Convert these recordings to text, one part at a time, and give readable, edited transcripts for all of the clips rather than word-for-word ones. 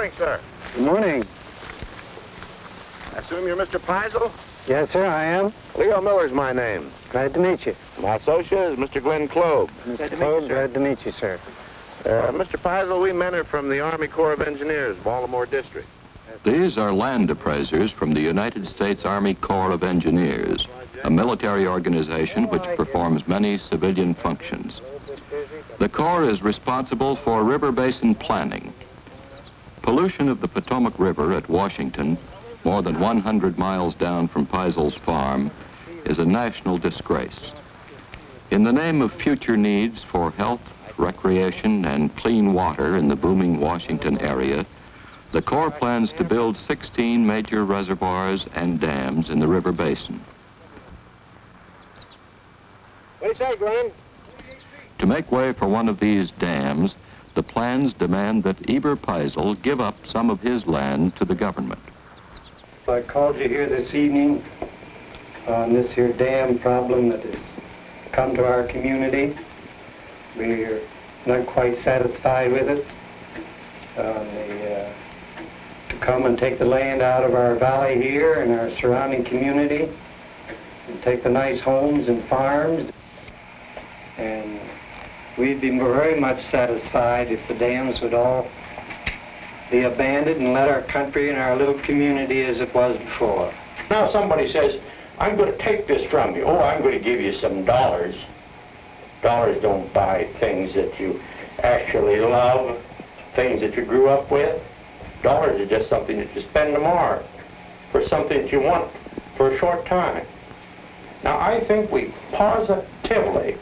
morning, sir. Good morning. I assume you're Mr. Pisel? Yes, sir, I am. Leo Miller's my name. Glad to meet you. My associate is Mr. Glenn Klobe. Mr. Klobe, glad to meet you, sir. Mr. Pisel, we men are from the Army Corps of Engineers, Baltimore District. These are land appraisers from the United States Army Corps of Engineers, a military organization which performs many civilian functions. The Corps is responsible for river basin planning. Pollution of the Potomac River at Washington, more than 100 miles down from Pisels' farm, is a national disgrace. In the name of future needs for health, recreation, and clean water in the booming Washington area, the Corps plans to build 16 major reservoirs and dams in the river basin. What do you say, Glenn? To make way for one of these dams, the plans demand that Eber Pisel give up some of his land to the government. I called you here this evening on this here dam problem that has come to our community. We're not quite satisfied with it. To come and take the land out of our valley here and our surrounding community and take the nice homes and farms. And we'd be very much satisfied if the dams would all be abandoned and let our country and our little community as it was before. Now somebody says, I'm going to take this from you. Oh, I'm going to give you some dollars. Dollars don't buy things that you actually love, things that you grew up with. Dollars are just something that you spend tomorrow for something that you want for a short time. Now, I think we positively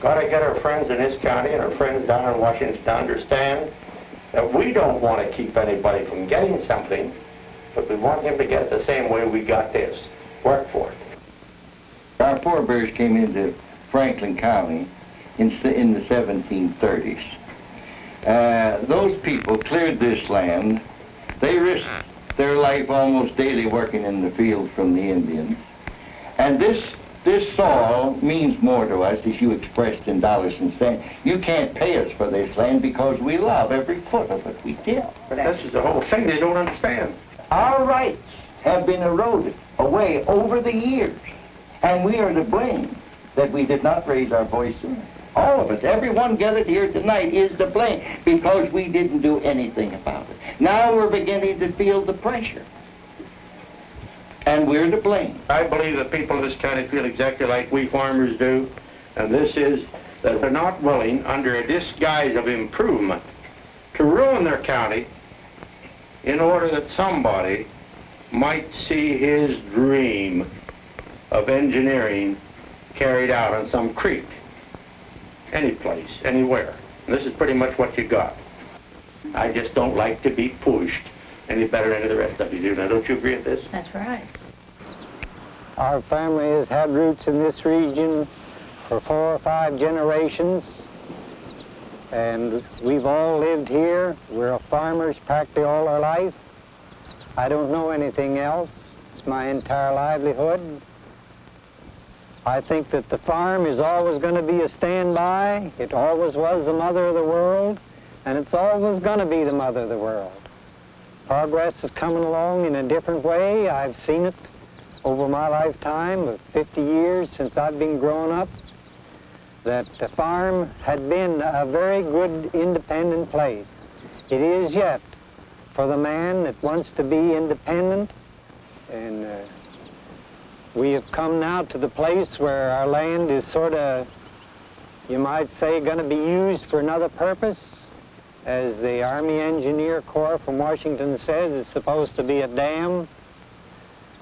got to get our friends in this county and our friends down in Washington to understand that we don't want to keep anybody from getting something, but we want him to get it the same way we got this. Work for it. Our forebears came into Franklin County in the 1730s. Those people cleared this land. They risked their life almost daily working in the field from the Indians. And this soil means more to us, as you expressed in dollars and cents. You can't pay us for this land because we love every foot of it we till. But this is the whole thing they don't understand. Our rights have been eroded away over the years, and we are to blame that we did not raise our voice sooner. All of us, everyone gathered here tonight is to blame because we didn't do anything about it. Now we're beginning to feel the pressure, and we're to blame. I believe the people of this county feel exactly like we farmers do, and this is that they're not willing, under a disguise of improvement, to ruin their county in order that somebody might see his dream of engineering carried out on some creek. Any place, anywhere. And this is pretty much what you got. I just don't like to be pushed any better than the rest of you do. Now, don't you agree with this? That's right. Our family has had roots in this region for 4 or 5 generations, and we've all lived here. We're farmers practically all our life. I don't know anything else. It's my entire livelihood. I think that the farm is always going to be a standby. It always was the mother of the world, and it's always going to be the mother of the world. Progress is coming along in a different way. I've seen it over my lifetime of 50 years since I've been growing up, that the farm had been a very good independent place. It is yet for the man that wants to be independent, and we have come now to the place where our land is sort of, you might say, going to be used for another purpose. As the Army Engineer Corps from Washington says, it's supposed to be a dam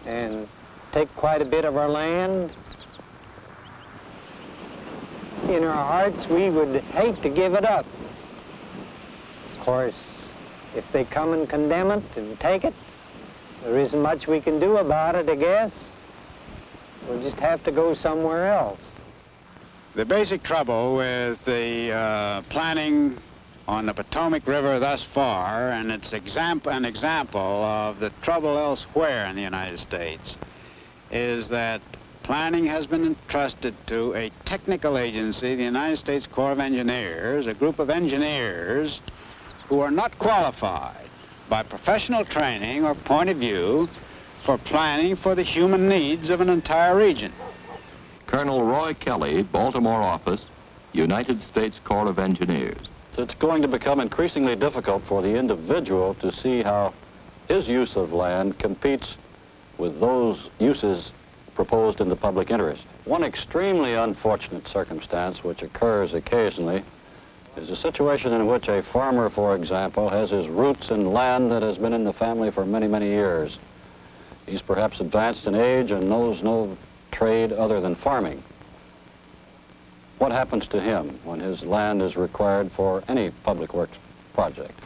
and take quite a bit of our land. In our hearts, we would hate to give it up. Of course, if they come and condemn it and take it, there isn't much we can do about it, I guess. We'll just have to go somewhere else. The basic trouble with the planning on the Potomac River thus far, and it's an example of the trouble elsewhere in the United States, is that planning has been entrusted to a technical agency, the United States Corps of Engineers, a group of engineers who are not qualified by professional training or point of view for planning for the human needs of an entire region. Colonel Roy Kelly, Baltimore office, United States Corps of Engineers. It's going to become increasingly difficult for the individual to see how his use of land competes with those uses proposed in the public interest. One extremely unfortunate circumstance which occurs occasionally is a situation in which a farmer, for example, has his roots in land that has been in the family for many, many years. He's perhaps advanced in age and knows no trade other than farming. What happens to him when his land is required for any public works project?